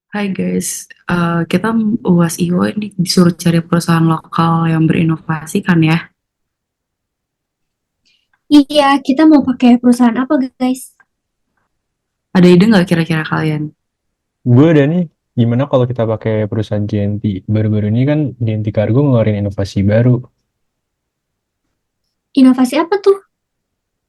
Hai guys, kita UAS IO ini disuruh cari perusahaan lokal yang berinovasi kan ya? Iya, kita mau pakai perusahaan apa, guys? Ada ide nggak kira-kira kalian? Gue ada nih, gimana kalau kita pakai perusahaan JNT? Baru-baru ini kan JNT Cargo ngeluarin inovasi baru. Inovasi apa tuh?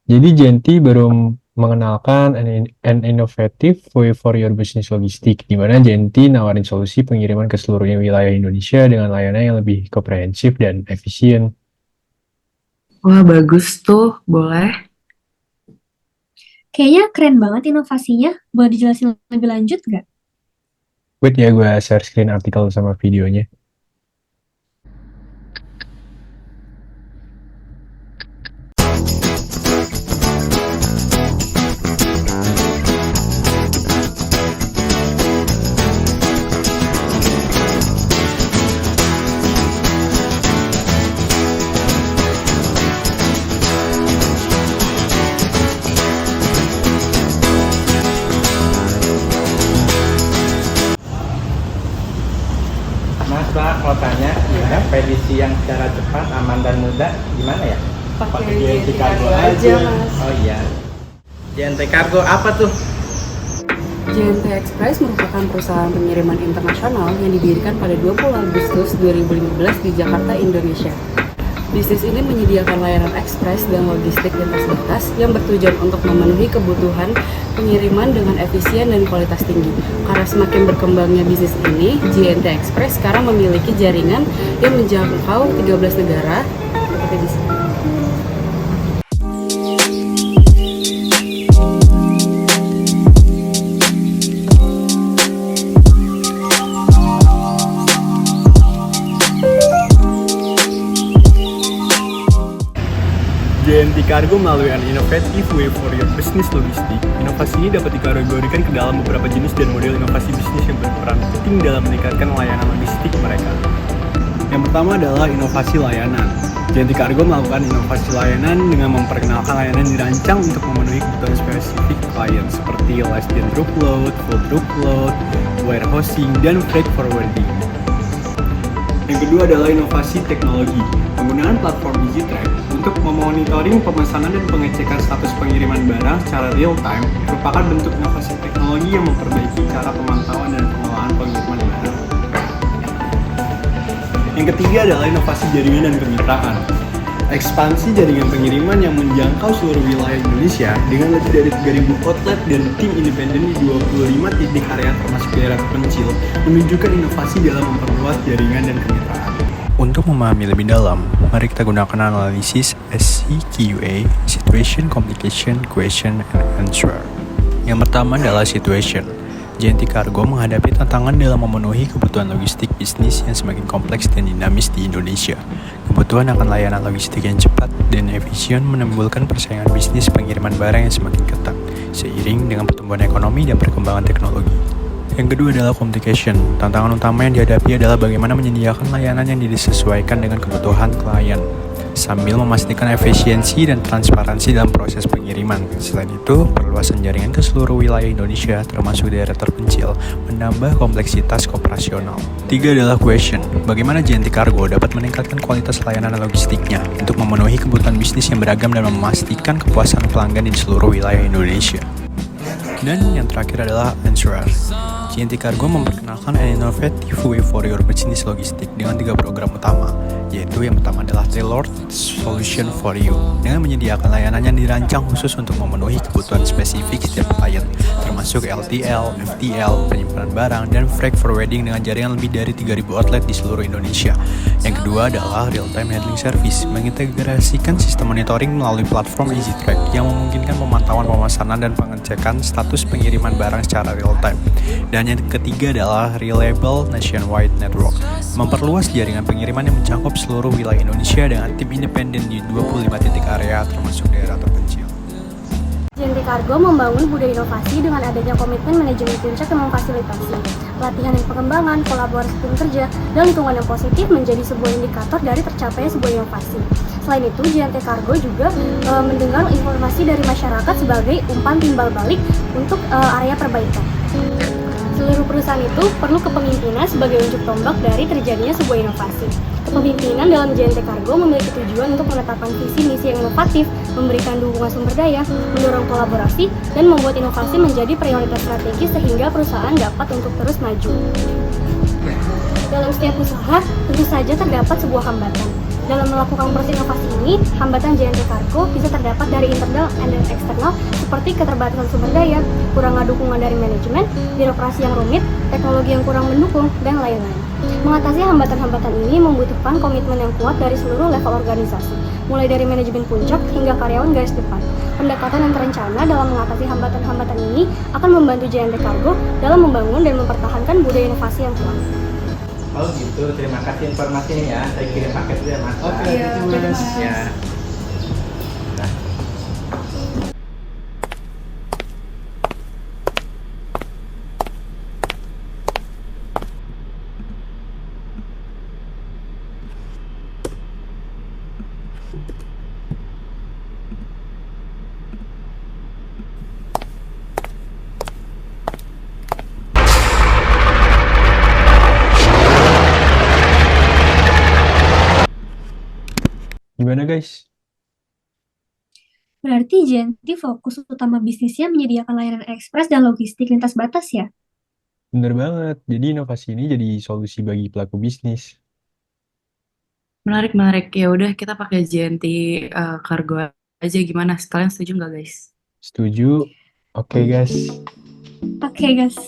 Jadi JNT baru mengenalkan an innovative way for your business logistic, di mana JNT nawarin solusi pengiriman ke seluruh wilayah Indonesia dengan layanan yang lebih komprehensif dan efisien. Wah bagus tuh, boleh. Kayaknya keren banget inovasinya. Boleh dijelasin lebih lanjut nggak? Wait ya, gue share screen artikel sama videonya. Mas, Pak, mau tanya, gimana pedisi yang secara cepat, aman, dan mudah, gimana ya? Pakai JNT JNT Cargo aja, Mas. Oh iya. JNT Cargo apa tuh? JNT Express merupakan perusahaan pengiriman internasional yang didirikan pada 20 Agustus 2015 di Jakarta, Indonesia. Bisnis ini menyediakan layanan ekspres dan logistik lintas batas yang bertujuan untuk memenuhi kebutuhan pengiriman dengan efisien dan kualitas tinggi. Karena semakin berkembangnya bisnis ini, JNT Express sekarang memiliki jaringan yang menjangkau 13 negara seperti di sini. JNT Cargo melalui an innovative way for your business logistik. Inovasi ini dapat dikategorikan ke dalam beberapa jenis dan model inovasi bisnis yang berperan penting dalam meningkatkan layanan logistik mereka. Yang pertama adalah inovasi layanan. JNT Cargo melakukan inovasi layanan dengan memperkenalkan layanan dirancang untuk memenuhi kebutuhan spesifik klien seperti less than truckload, full truckload, warehousing, dan freight forwarding. Yang kedua adalah inovasi teknologi. Penggunaan platform EasyTrack untuk memonitoring pemesanan dan pengecekan status pengiriman barang secara real time merupakan bentuk inovasi teknologi yang memperbaiki cara pemantauan dan pengelolaan pengiriman barang. Yang ketiga adalah inovasi jaringan dan kemitraan. Ekspansi jaringan pengiriman yang menjangkau seluruh wilayah Indonesia dengan lebih dari 3.000 outlet dan tim independen di 25 titik area termasuk daerah terpencil menunjukkan inovasi dalam memperluas jaringan dan kemitraan. Untuk memahami lebih dalam, mari kita gunakan analisis SCQA, Situation, Complication, Question, and Answer. Yang pertama adalah Situation. JNT Cargo menghadapi tantangan dalam memenuhi kebutuhan logistik bisnis yang semakin kompleks dan dinamis di Indonesia. Kebutuhan akan layanan logistik yang cepat dan efisien menimbulkan persaingan bisnis pengiriman barang yang semakin ketat, seiring dengan pertumbuhan ekonomi dan perkembangan teknologi. Yang kedua adalah communication. Tantangan utama yang dihadapi adalah bagaimana menyediakan layanan yang disesuaikan dengan kebutuhan klien, sambil memastikan efisiensi dan transparansi dalam proses pengiriman. Selain itu, perluasan jaringan ke seluruh wilayah Indonesia, termasuk daerah terpencil, menambah kompleksitas operasional. Tiga adalah question. Bagaimana JNT Cargo dapat meningkatkan kualitas layanan logistiknya untuk memenuhi kebutuhan bisnis yang beragam dan memastikan kepuasan pelanggan di seluruh wilayah Indonesia. Dan yang terakhir adalah answer. JNT Cargo memperkenalkan an innovative way for your business logistik dengan 3 program utama, yaitu yang pertama adalah Tailored Solution for You, dengan menyediakan layanan yang dirancang khusus untuk memenuhi kebutuhan spesifik setiap klien, termasuk LTL, FTL, penyimpanan barang, dan freight forwarding dengan jaringan lebih dari 3.000 outlet di seluruh Indonesia. Yang kedua adalah Real Time Handling Service, mengintegrasikan sistem monitoring melalui platform EasyTrack yang memungkinkan pemantauan pemesanan dan pengecekan status pengiriman barang secara real time. Dan yang ketiga adalah Reliable Nationwide Network, memperluas jaringan pengiriman yang mencakup seluruh wilayah Indonesia dengan tim independen di 25 titik area termasuk daerah terpencil. JNT Cargo membangun budaya inovasi dengan adanya komitmen manajemen puncak yang memfasilitasi pelatihan dan pengembangan, kolaborasi tim kerja, dan lingkungan yang positif menjadi sebuah indikator dari tercapainya sebuah inovasi. Selain itu, JNT Cargo juga mendengar informasi dari masyarakat sebagai umpan timbal balik untuk area perbaikan. Seluruh Perusahaan itu perlu kepemimpinan sebagai unjuk tombak dari terjadinya sebuah inovasi. Kepemimpinan dalam JNT Cargo memiliki tujuan untuk menetapkan visi misi yang inovatif, memberikan dukungan sumber daya, mendorong kolaborasi, dan membuat inovasi menjadi prioritas strategis sehingga perusahaan dapat untuk terus maju. Dalam setiap usaha, tentu saja terdapat sebuah hambatan. Dalam melakukan proses inovasi ini, hambatan JNT Cargo bisa terdapat dari internal dan eksternal seperti keterbatasan sumber daya, kurangnya dukungan dari manajemen, birokrasi yang rumit, teknologi yang kurang mendukung, dan lain-lain. Mengatasi hambatan-hambatan ini membutuhkan komitmen yang kuat dari seluruh level organisasi, mulai dari manajemen puncak hingga karyawan garis depan. Pendekatan yang terencana dalam mengatasi hambatan-hambatan ini akan membantu JNT Cargo dalam membangun dan mempertahankan budaya inovasi yang kuat. Oh gitu, terima kasih informasinya ya. Saya kirim paket dulu ya Mas. Oke, Iya, itu jadi Mas. Mas. Ya. Nah. Gimana guys? Berarti JNT fokus utama bisnisnya menyediakan layanan ekspres dan logistik lintas batas ya? Bener banget. Jadi inovasi ini jadi solusi bagi pelaku bisnis. Menarik, menarik. Ya udah kita pakai JNT Cargo aja gimana? Kalian setuju nggak guys? Setuju? Oke guys. Oke guys.